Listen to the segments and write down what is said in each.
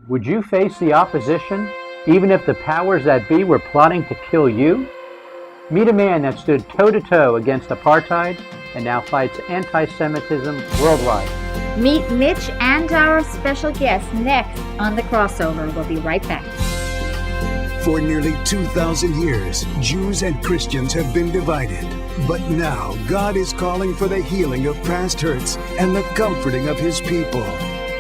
Would you face the opposition, even if the powers that be were plotting to kill you? Meet a man that stood toe-to-toe against apartheid and now fights anti-Semitism worldwide. Meet Mitch and our special guest next on The Crossover. We'll be right back. For nearly 2,000 years, Jews and Christians have been divided. But now, God is calling for the healing of past hurts and the comforting of His people.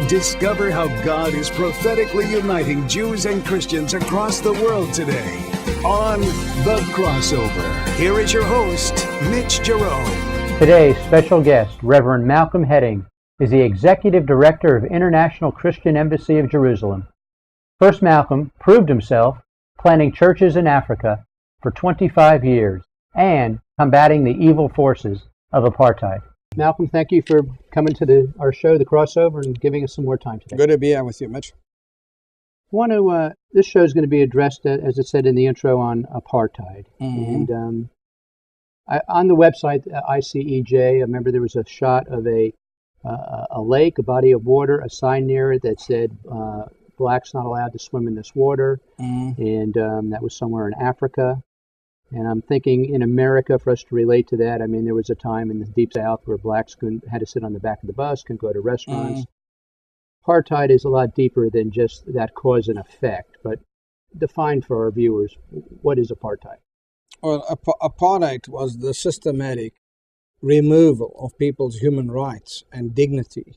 Discover how God is prophetically uniting Jews and Christians across the world today on The Crossover. Here is your host, Mitch Jerome. Today's special guest, Reverend Malcolm Heading, is the Executive Director of International Christian Embassy of Jerusalem. First, Malcolm proved himself planting churches in Africa for 25 years and combating the evil forces of apartheid. Malcolm, thank you for coming to our show, The Crossover, and giving us some more time today. Good to be here with you, Mitch. This show is going to be addressed, as it said in the intro, on apartheid. Mm-hmm. And on the website, ICEJ, I remember there was a shot of a lake, a body of water, a sign near it that said, blacks not allowed to swim in this water. Mm-hmm. And that was somewhere in Africa. And I'm thinking in America, for us to relate to that, I mean, there was a time in the Deep South where blacks had to sit on the back of the bus, couldn't go to restaurants. Mm-hmm. Apartheid is a lot deeper than just that cause and effect. But define for our viewers, what is apartheid? Well, apartheid was the systematic removal of people's human rights and dignity.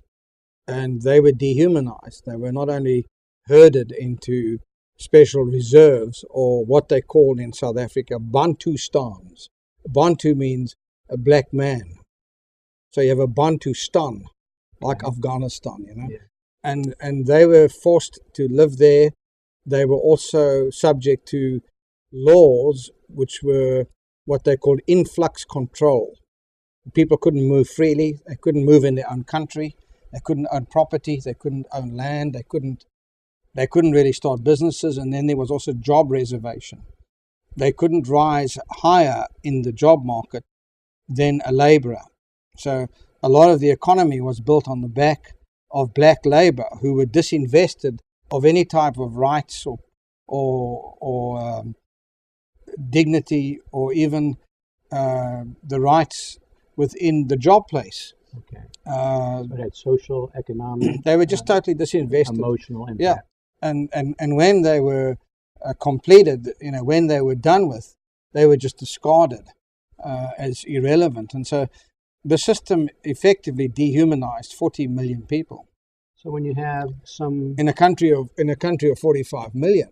And they were dehumanized. They were not only herded into special reserves, or what they called in South Africa Bantustans. Bantu means a black man. So you have a Bantustan, like Afghanistan, you know. Yeah. And they were forced to live there. They were also subject to laws which were what they called influx control. People couldn't move freely. They couldn't move in their own country. They couldn't own property. They couldn't own land. They couldn't really start businesses, and then there was also job reservation. They couldn't rise higher in the job market than a laborer. So a lot of the economy was built on the back of black labor who were disinvested of any type of rights or dignity, or even the rights within the job place. Okay. So it had social, economic. They were just totally disinvested. Emotional impact. Yeah. And when they were completed, when they were done with, they were just discarded as irrelevant. And so the system effectively dehumanized 40 million people. So when you have in a country of 45 million.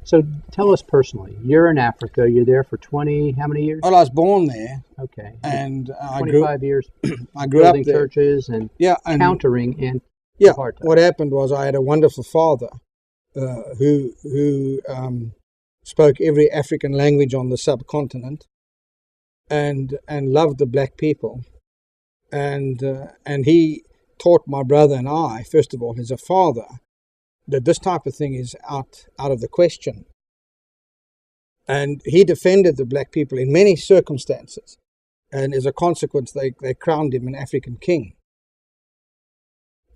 So tell us personally, you're in Africa, you're there for how many years? Well, I was born there. Okay. And 25 years I grew up there. Building churches and countering apartheid. What happened was I had a wonderful father who spoke every African language on the subcontinent and loved the black people. And he taught my brother and I, first of all, as a father, that this type of thing is out of the question. And he defended the black people in many circumstances. And as a consequence, they crowned him an African king.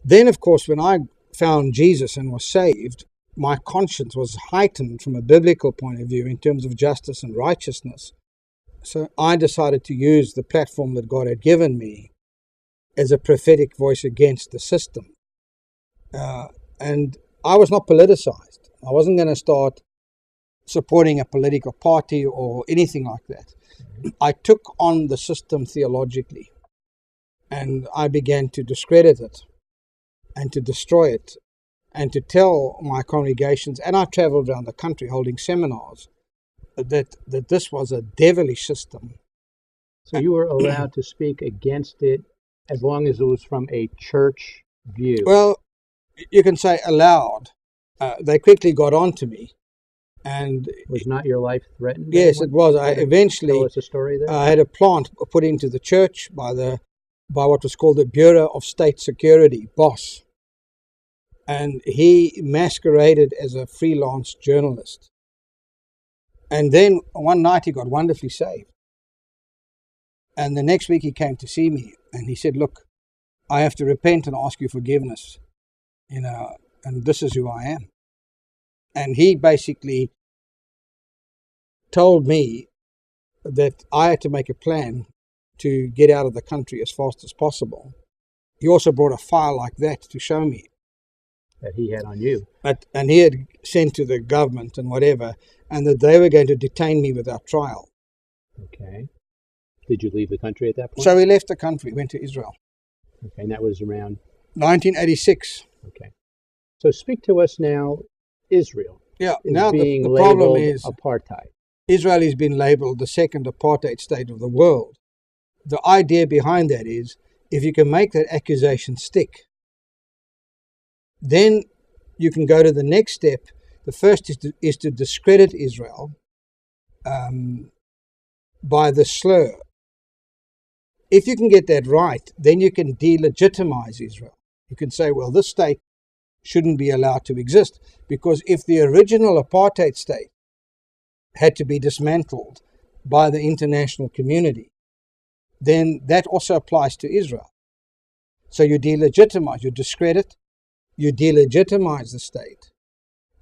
Then, of course, when I found Jesus and was saved, my conscience was heightened from a biblical point of view in terms of justice and righteousness. So I decided to use the platform that God had given me as a prophetic voice against the system. And I was not politicized. I wasn't going to start supporting a political party or anything like that. I took on the system theologically, and I began to discredit it and to destroy it, and to tell my congregations, and I traveled around the country holding seminars, that this was a devilish system. So you were allowed to speak against it as long as it was from a church view? Well, you can say allowed. They quickly got on to me. And was not your life threatened? Yes, it was. I eventually, tell us a story there. I had a plant put into the church by what was called the Bureau of State Security, BOSS. And he masqueraded as a freelance journalist. And then one night he got wonderfully saved. And the next week he came to see me and he said, look, I have to repent and ask you forgiveness. and this is who I am. And he basically told me that I had to make a plan to get out of the country as fast as possible. He also brought a file like that to show me. That he had on you. And he had sent to the government and whatever, and that they were going to detain me without trial. Okay. Did you leave the country at that point? So we left the country, went to Israel. Okay, and that was around 1986. Okay. So speak to us now. Israel Yeah. is Now being the problem labeled is apartheid. Israel has been labeled the second apartheid state of the world. The idea behind that is if you can make that accusation stick, then you can go to the next step. The first is to discredit Israel by the slur. If you can get that right, then you can delegitimize Israel. You can say, well, this state shouldn't be allowed to exist, because if the original apartheid state had to be dismantled by the international community, then that also applies to Israel. So you delegitimize, you discredit, you delegitimize the state,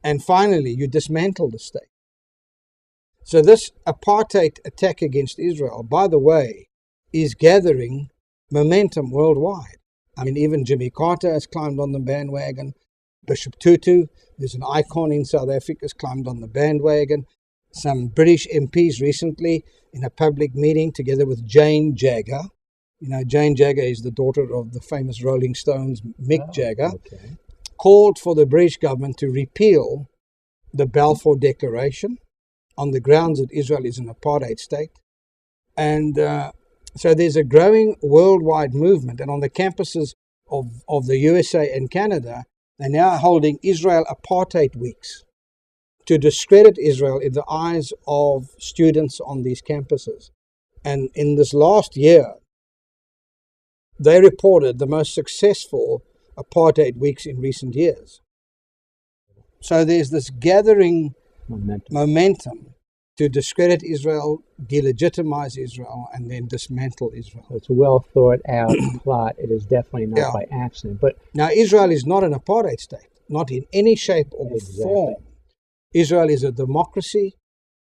and finally you dismantle the state. So this apartheid attack against Israel, by the way, is gathering momentum worldwide. I mean, even Jimmy Carter has climbed on the bandwagon. Bishop Tutu, who's an icon in South Africa, has climbed on the bandwagon. Some British MPs recently, in a public meeting together with Jane Jagger. You know, Jane Jagger is the daughter of the famous Rolling Stones, Mick Jagger, Okay. called for the British government to repeal the Balfour Declaration on the grounds that Israel is an apartheid state. And so there's a growing worldwide movement. And on the campuses of the USA and Canada, they're now holding Israel Apartheid Weeks to discredit Israel in the eyes of students on these campuses. And in this last year, they reported the most successful apartheid weeks in recent years. So there's this gathering momentum to discredit Israel, delegitimize Israel, and then dismantle Israel. So it's a well thought out plot. It is definitely not by accident. But now Israel is not an apartheid state, not in any shape or form. Israel is a democracy.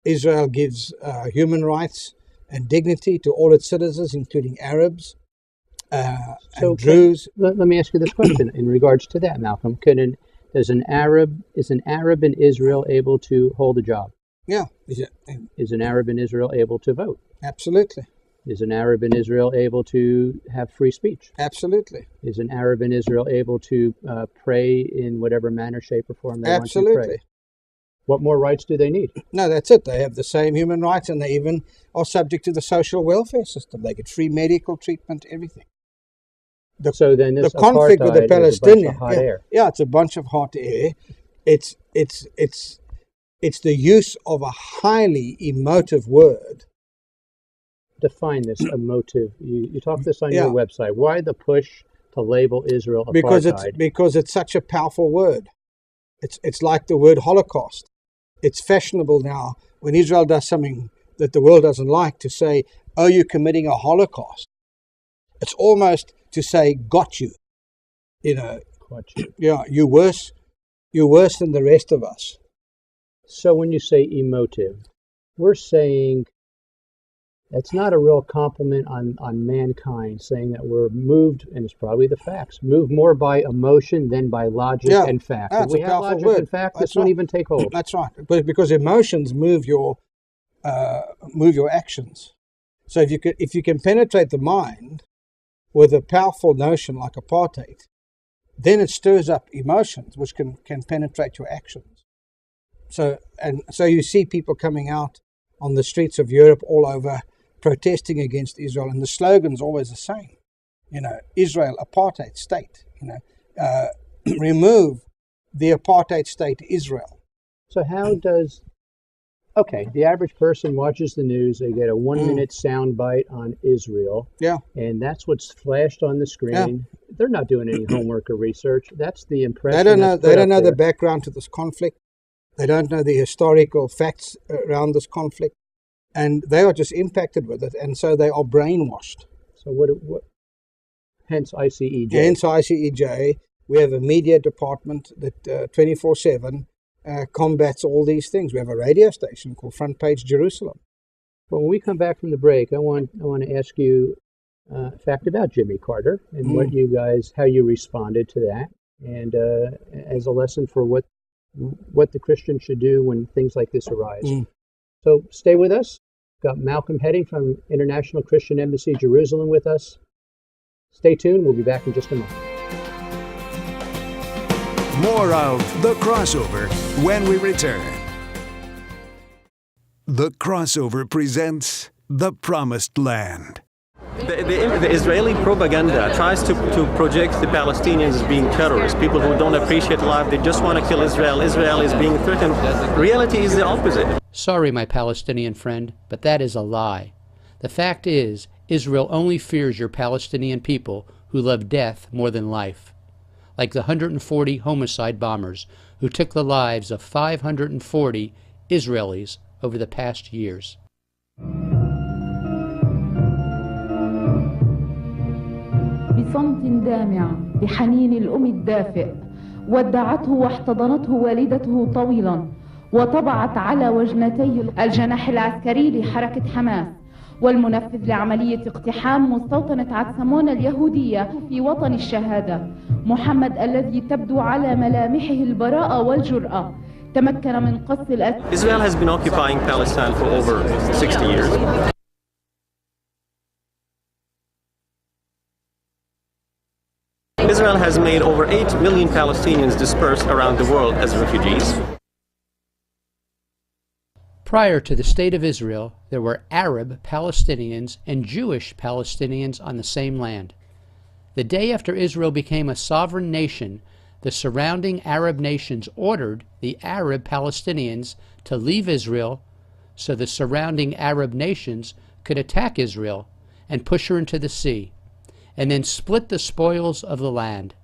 Israel gives human rights and dignity to all its citizens, including Arabs and Druze. Let me ask you this question in regards to that, Malcolm. Is an Arab in Israel able to hold a job? Yeah. Is an Arab in Israel able to vote? Absolutely. Is an Arab in Israel able to have free speech? Absolutely. Is an Arab in Israel able to pray in whatever manner, shape, or form they want to pray? What more rights do they need? No, that's it. They have the same human rights, and they even are subject to the social welfare system. They get free medical treatment, everything. So then this the conflict with the Palestinians, it's a bunch of hot air. It's the use of a highly emotive word. Define this emotive. You talk this on your website. Why the push to label Israel apartheid? Because it's such a powerful word. It's like the word Holocaust. It's fashionable now when Israel does something that the world doesn't like to say, "Oh, you're committing a Holocaust." It's almost to say, "Got you." You know. Got you. Yeah, you're worse than the rest of us. So when you say emotive, we're saying that's not a real compliment on mankind, saying that we're moved, and it's probably the facts, moved more by emotion than by logic and fact. If we have logic and fact, this won't even take hold. That's right, but because emotions move your actions. So if you can penetrate the mind with a powerful notion like apartheid, then it stirs up emotions which can penetrate your actions. So you see people coming out on the streets of Europe all over protesting against Israel, and the slogan's always the same. You know, Israel, apartheid state. You know, remove the apartheid state Israel. So how does... Okay, the average person watches the news, they get a 1-minute sound bite on Israel. Yeah. And that's what's flashed on the screen. Yeah. They're not doing any homework or research. That's the impression. They don't know the background to this conflict. They don't know the historical facts around this conflict. And they are just impacted with it, and so they are brainwashed. So what hence ICEJ. Hence ICEJ, We have a media department that 24/7 combats all these things. We have a radio station called Front Page Jerusalem. Well, when we come back from the break, I want to ask you a fact about Jimmy Carter and how you responded to that, and as a lesson for what the Christian should do when things like this arise. So stay with us. Got Malcolm Heading from International Christian Embassy Jerusalem with us. Stay tuned. We'll be back in just a moment. More of The Crossover when we return. The Crossover presents The Promised Land. The Israeli propaganda tries to project the Palestinians as being terrorists, people who don't appreciate life, they just want to kill Israel. Israel is being threatened. Reality is the opposite. Sorry, my Palestinian friend, but that is a lie. The fact is, Israel only fears your Palestinian people who love death more than life. Like the 140 homicide bombers who took the lives of 540 Israelis over the past years. بصمت دامع بحنين الأم الدافئ ودعته واحتضنته والدته طويلا وطبعت على وجنتيه الجناح العسكري لحركة حماس والمنفذ لعملية اقتحام مستوطنة عتسمون اليهودية في وطن الشهادة محمد الذي تبدو على ملامحه البراءة والجرأة تمكن من قص الأسد. Israel has been occupying Palestine for over 60 years. Israel has made over 8 million Palestinians dispersed around the world as refugees. Prior to the State of Israel, there were Arab Palestinians and Jewish Palestinians on the same land. The day after Israel became a sovereign nation, the surrounding Arab nations ordered the Arab Palestinians to leave Israel so the surrounding Arab nations could attack Israel and push her into the sea, and then split the spoils of the land.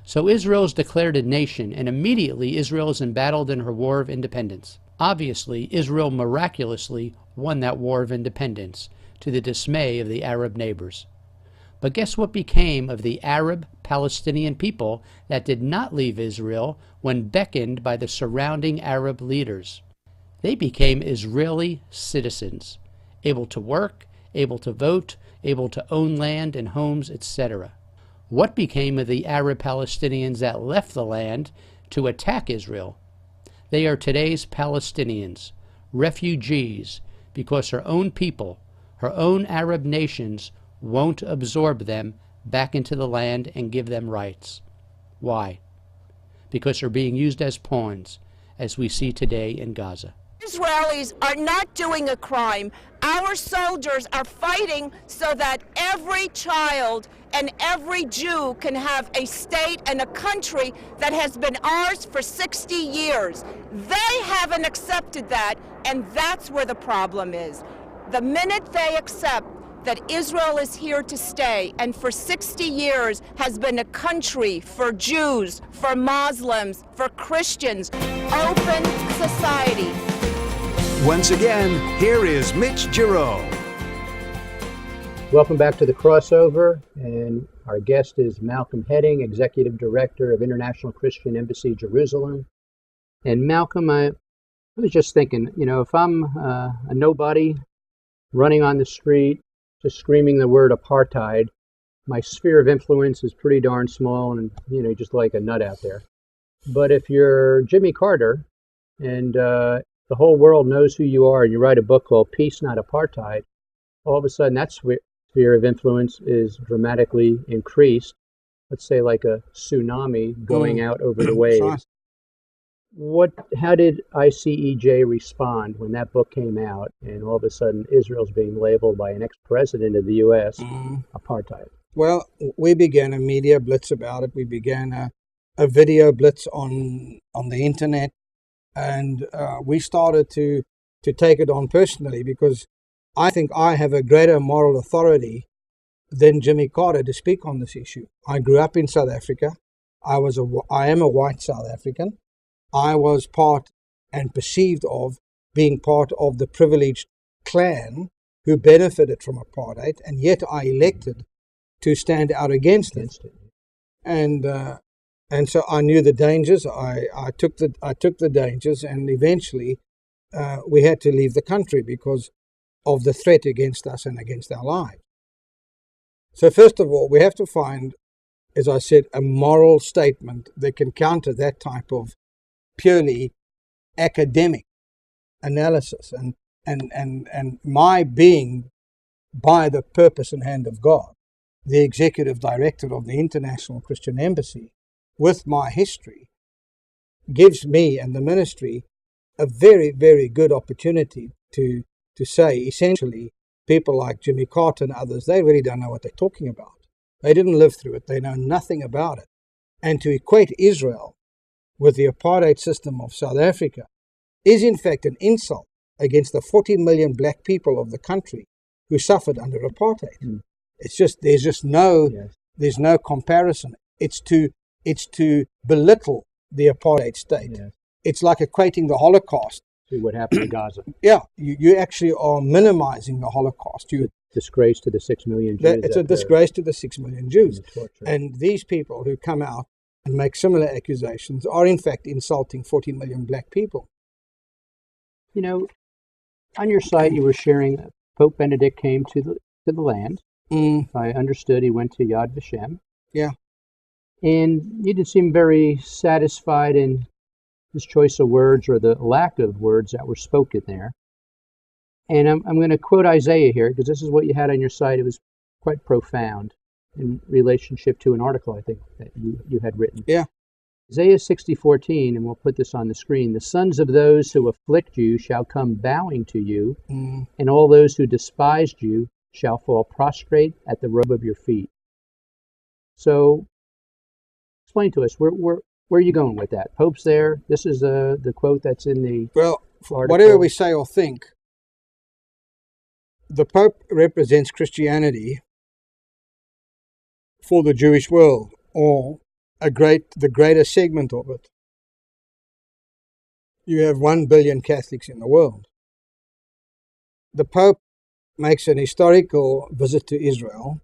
So Israel is declared a nation, and immediately Israel is embattled in her war of independence. Obviously, Israel miraculously won that war of independence, to the dismay of the Arab neighbors. But guess what became of the Arab Palestinian people that did not leave Israel when beckoned by the surrounding Arab leaders? They became Israeli citizens, able to work, able to vote, able to own land and homes, etc. What became of the Arab Palestinians that left the land to attack Israel? They are today's Palestinians, refugees, because her own people, her own Arab nations, won't absorb them back into the land and give them rights. Why? Because they're being used as pawns, as we see today in Gaza. Israelis are not doing a crime. Our soldiers are fighting so that every child and every Jew can have a state and a country that has been ours for 60 years. They haven't accepted that, and that's where the problem is. The minute they accept that Israel is here to stay and for 60 years has been a country for Jews, for Muslims, for Christians, open society. Once again, here is Mitch Giroux. Welcome back to The Crossover, and our guest is Malcolm Heading, Executive Director of International Christian Embassy Jerusalem. And Malcolm, I was just thinking, if I'm a nobody running on the street, just screaming the word apartheid, my sphere of influence is pretty darn small and, just like a nut out there. But if you're Jimmy Carter and the whole world knows who you are and you write a book called Peace, Not Apartheid, all of a sudden that sphere of influence is dramatically increased. Let's say like a tsunami going out over the waves. How did ICEJ respond when that book came out and all of a sudden Israel's being labeled by an ex-president of the U.S. apartheid? Well, we began a media blitz about it. We began a video blitz on the internet, and we started to take it on personally because I think I have a greater moral authority than Jimmy Carter to speak on this issue. I grew up in South Africa. I am a white South African. I was part and perceived of being part of the privileged clan who benefited from apartheid, and yet I elected to stand out against it. And And so I knew the dangers. I took the dangers, and eventually we had to leave the country because of the threat against us and against our lives. So first of all, we have to find, as I said, a moral statement that can counter that type of purely academic analysis. And my being, by the purpose and hand of God, the executive director of the International Christian Embassy, with my history, gives me and the ministry a very, very good opportunity to say, essentially, people like Jimmy Carter and others, they really don't know what they're talking about. They didn't live through it. They know nothing about it. And to equate Israel with the apartheid system of South Africa is in fact an insult against the 40 million black people of the country who suffered under apartheid. It's just, there's no comparison. It's to belittle the apartheid state. Yes. It's like equating the Holocaust. See what happened to Gaza. Yeah, you actually are minimizing the Holocaust. Disgrace to the 6 million Jews. It's a disgrace to the 6 million Jews. Torture. And these people who come out and make similar accusations are in fact insulting 40 million black people. You know, on your site you were sharing that Pope Benedict came to the land. If I understood, he went to Yad Vashem. Yeah. And you did seem very satisfied in his choice of words, or the lack of words that were spoken there. And I'm going to quote Isaiah here, because this is what you had on your site. It was quite profound in relationship to an article, I think, that you had written. Yeah. Isaiah 60:14, and we'll put this on the screen. The sons of those who afflict you shall come bowing to you, and all those who despised you shall fall prostrate at the robe of your feet. So, explain to us, where are you going with that? Pope's there. This is the quote that's in the article. Whatever we say or think, the Pope represents Christianity for the Jewish world, or the greater segment of it. You have 1 billion Catholics in the world. The Pope makes an historical visit to Israel.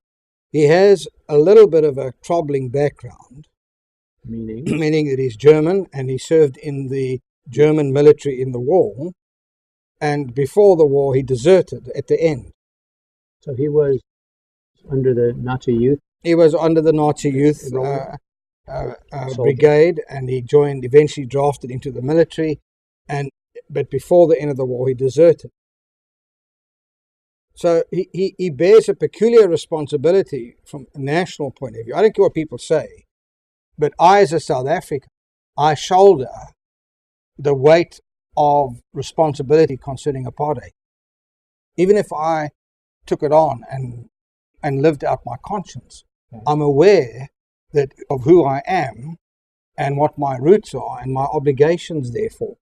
He has a little bit of a troubling background, meaning that he's German and he served in the German military in the war, and before the war he deserted at the end. So he was under the Nazi youth? He was under the Nazi youth brigade, and he eventually drafted into the military, but before the end of the war he deserted. So he bears a peculiar responsibility from a national point of view. I don't care what people say, but I, as a South African, I shoulder the weight of responsibility concerning apartheid. Even if I took it on and lived out my conscience, I'm aware of who I am and what my roots are and my obligations, therefore,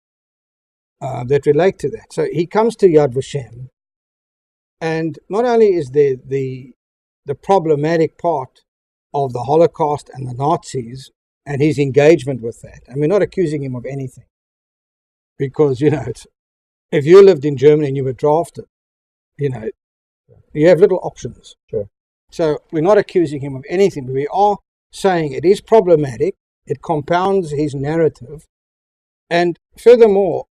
that relate to that. So he comes to Yad Vashem, and not only is there the problematic part of the Holocaust and the Nazis and his engagement with that, and we're not accusing him of anything, because, if you lived in Germany and you were drafted, you have little options. Sure. So we're not accusing him of anything, but we are saying it is problematic, it compounds his narrative, and furthermore,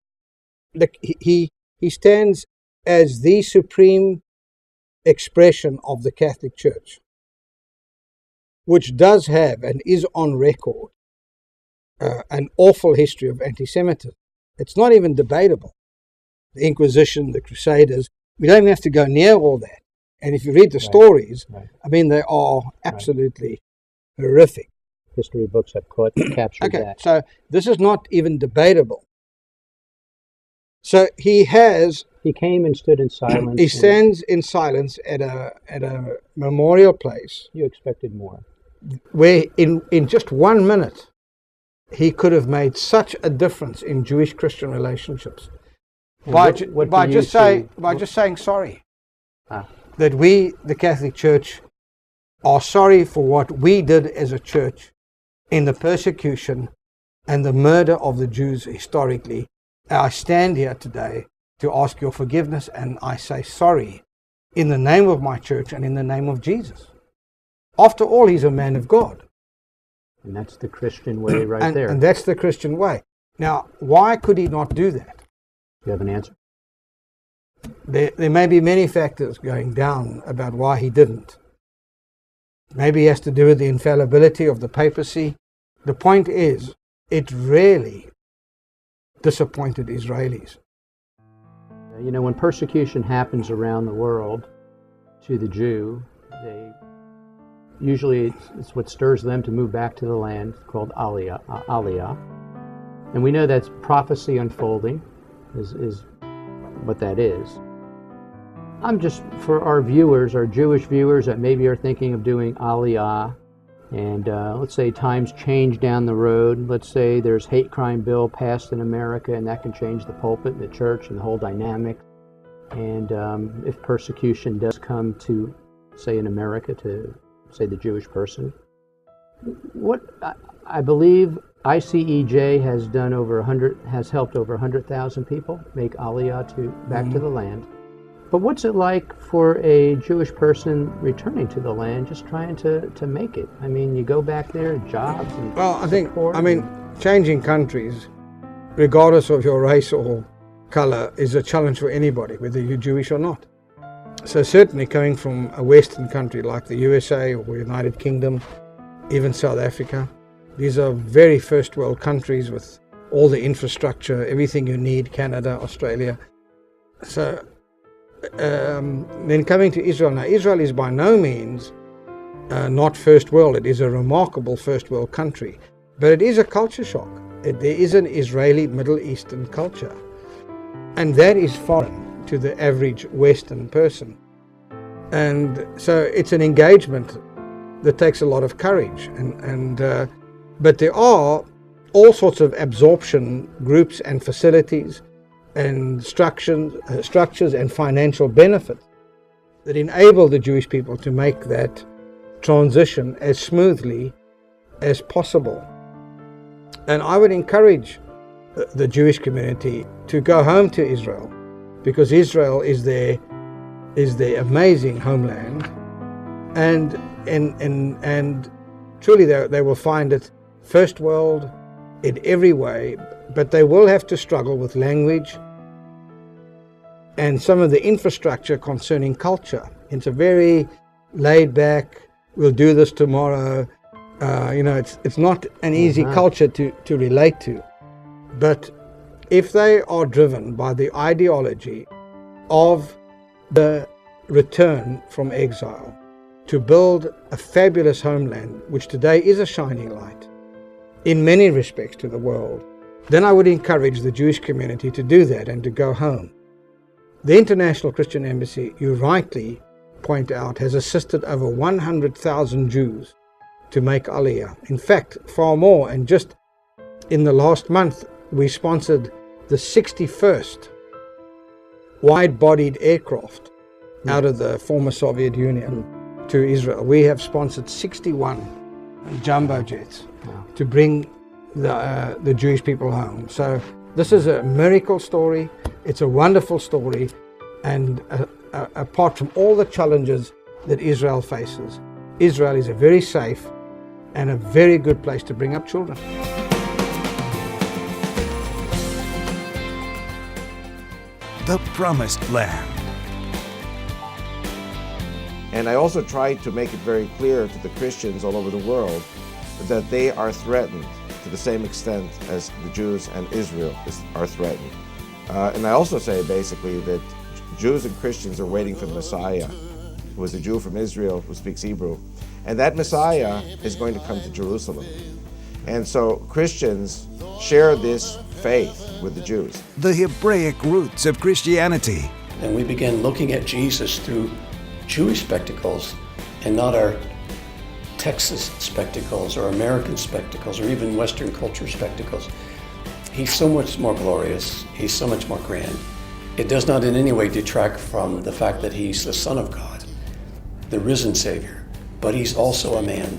he stands as the supreme expression of the Catholic Church, which does have and is on record an awful history of anti-Semitism. It's not even debatable. The Inquisition, the Crusaders, we don't even have to go near all that. And if you read the stories, I mean, they are absolutely horrific. History books have captured that. So this is not even debatable. So he came and stood in silence. He stands in silence at a memorial place. You expected more. Where in just 1 minute, he could have made such a difference in Jewish-Christian relationships by just saying sorry. That we, the Catholic Church, are sorry for what we did as a church in the persecution and the murder of the Jews historically. I stand here today to ask your forgiveness, and I say sorry in the name of my church and in the name of Jesus. After all, he's a man of God. And that's the Christian way right there. And that's the Christian way. Now, why could he not do that? You have an answer? There may be many factors going down about why he didn't. Maybe it has to do with the infallibility of the papacy. The point is, it really disappointed Israelis. You know, when persecution happens around the world to the Jew, usually it's what stirs them to move back to the land, called aliyah. And we know that's prophecy unfolding, is what that is. I'm just, for our viewers, our Jewish viewers that maybe are thinking of doing aliyah, and let's say times change down the road. Let's say there's hate crime bill passed in America, and that can change the pulpit and the church and the whole dynamic. And if persecution does come to, say, in America, to say the Jewish person, what I believe ICEJ has done has helped over 100,000 people make aliyah back to the land. But what's it like for a Jewish person returning to the land, just trying to make it? I mean, you go back there, jobs and changing countries, regardless of your race or color, is a challenge for anybody, whether you're Jewish or not. So certainly coming from a Western country like the USA or United Kingdom, even South Africa, these are very first world countries with all the infrastructure, everything you need, Canada, Australia. So then coming to Israel. Now, Israel is by no means not first world. It is a remarkable first world country. But it is a culture shock. There is an Israeli Middle Eastern culture. And that is foreign to the average Western person. And so it's an engagement that takes a lot of courage. But there are all sorts of absorption groups and facilities and structures and financial benefits that enable the Jewish people to make that transition as smoothly as possible. And I would encourage the Jewish community to go home to Israel, because Israel is their amazing homeland, and truly they will find it first world in every way, but they will have to struggle with language and some of the infrastructure concerning culture. It's a very laid back, we'll do this tomorrow. It's not an easy culture to relate to. But if they are driven by the ideology of the return from exile to build a fabulous homeland, which today is a shining light in many respects to the world, then I would encourage the Jewish community to do that and to go home. The International Christian Embassy, you rightly point out, has assisted over 100,000 Jews to make Aliyah. In fact, far more. And just in the last month, we sponsored the 61st wide-bodied aircraft out of the former Soviet Union to Israel. We have sponsored 61 jumbo jets to bring the Jewish people home. So this is a miracle story. It's a wonderful story. And apart from all the challenges that Israel faces, Israel is a very safe and a very good place to bring up children. The Promised Land. And I also tried to make it very clear to the Christians all over the world that they are threatened to the same extent as the Jews and Israel are threatened. And I also say basically that Jews and Christians are waiting for the Messiah, who is a Jew from Israel who speaks Hebrew. And that Messiah is going to come to Jerusalem. And so Christians share this faith with the Jews. The Hebraic roots of Christianity. And we began looking at Jesus through Jewish spectacles and not our Texas spectacles or American spectacles or even Western culture spectacles. He's so much more glorious. He's so much more grand. It does not in any way detract from the fact that he's the Son of God, the risen Savior, but he's also a man.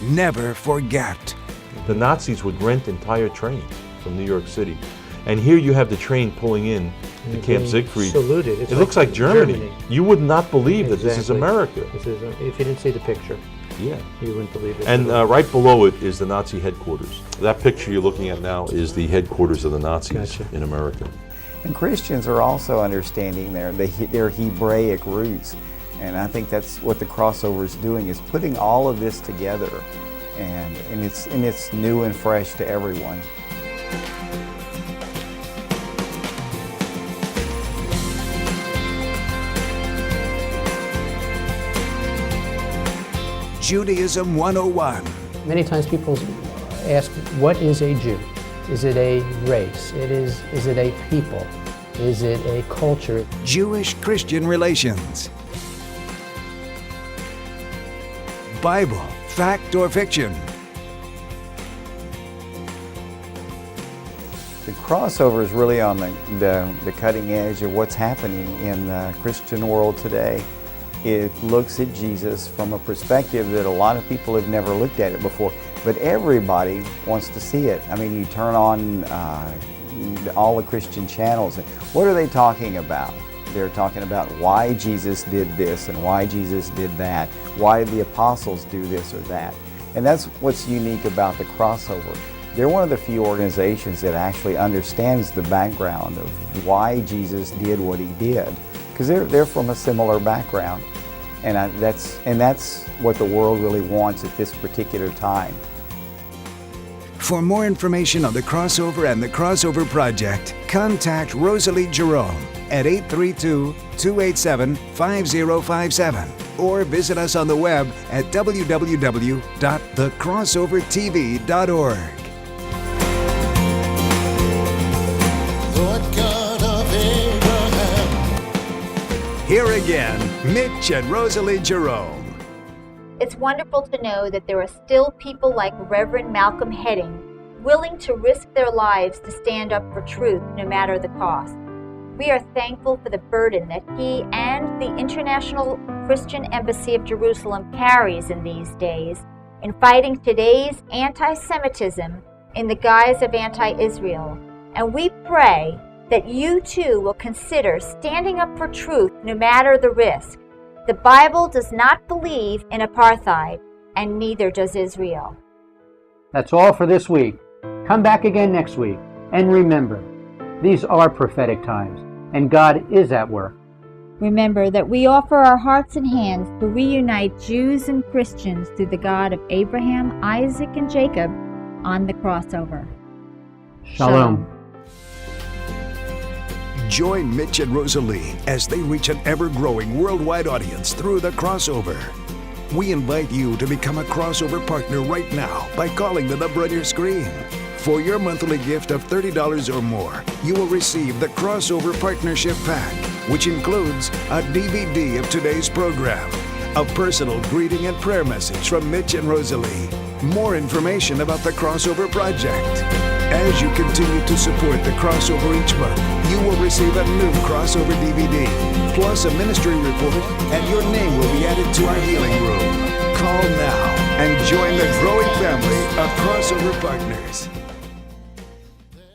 Never forget. The Nazis would rent entire trains from New York City. And here you have the train pulling in to Camp Siegfried. Saluted. It looks like Germany. You would not believe that this is America. This is, if you didn't see the picture. Yeah. You wouldn't believe it. And right below it is the Nazi headquarters. That picture you're looking at now is the headquarters of the Nazis in America. And Christians are also understanding their Hebraic roots. And I think that's what the crossover is doing, is putting all of this together. And it's new and fresh to everyone. Judaism 101. Many times people ask, what is a Jew? Is it a race? Is it a people? Is it a culture? Jewish-Christian relations. Bible, fact or fiction? The crossover is really on the cutting edge of what's happening in the Christian world today. It looks at Jesus from a perspective that a lot of people have never looked at it before, but everybody wants to see it. I mean, you turn on all the Christian channels, and what are they talking about? They're talking about why Jesus did this and why Jesus did that, why the apostles do this or that. And that's what's unique about the crossover. They're one of the few organizations that actually understands the background of why Jesus did what he did, because they're from a similar background. And that's what the world really wants at this particular time. For more information on the crossover and the Crossover Project, contact Rosalie Jerome at 832-287-5057 or visit us on the web at www.thecrossovertv.org. Lord God of Abraham. Here again, Mitch and Rosalie Jerome. It's wonderful to know that there are still people like Reverend Malcolm Hedding willing to risk their lives to stand up for truth no matter the cost. We are thankful for the burden that he and the International Christian Embassy of Jerusalem carries in these days in fighting today's anti-Semitism in the guise of anti-Israel. And we pray that you too will consider standing up for truth no matter the risk. The Bible does not believe in apartheid, and neither does Israel. That's all for this week. Come back again next week. And remember, these are prophetic times, and God is at work. Remember that we offer our hearts and hands to reunite Jews and Christians through the God of Abraham, Isaac, and Jacob on the crossover. Shalom. Join Mitch and Rosalie as they reach an ever-growing worldwide audience through the crossover. We invite you to become a crossover partner right now by calling the number on your screen. For your monthly gift of $30 or more, you will receive the Crossover Partnership Pack, which includes a DVD of today's program, a personal greeting and prayer message from Mitch and Rosalie, more information about the Crossover Project. As you continue to support the crossover each month, you will receive a new crossover DVD, plus a ministry report, and your name will be added to our healing room. Call now and join the growing family of crossover partners.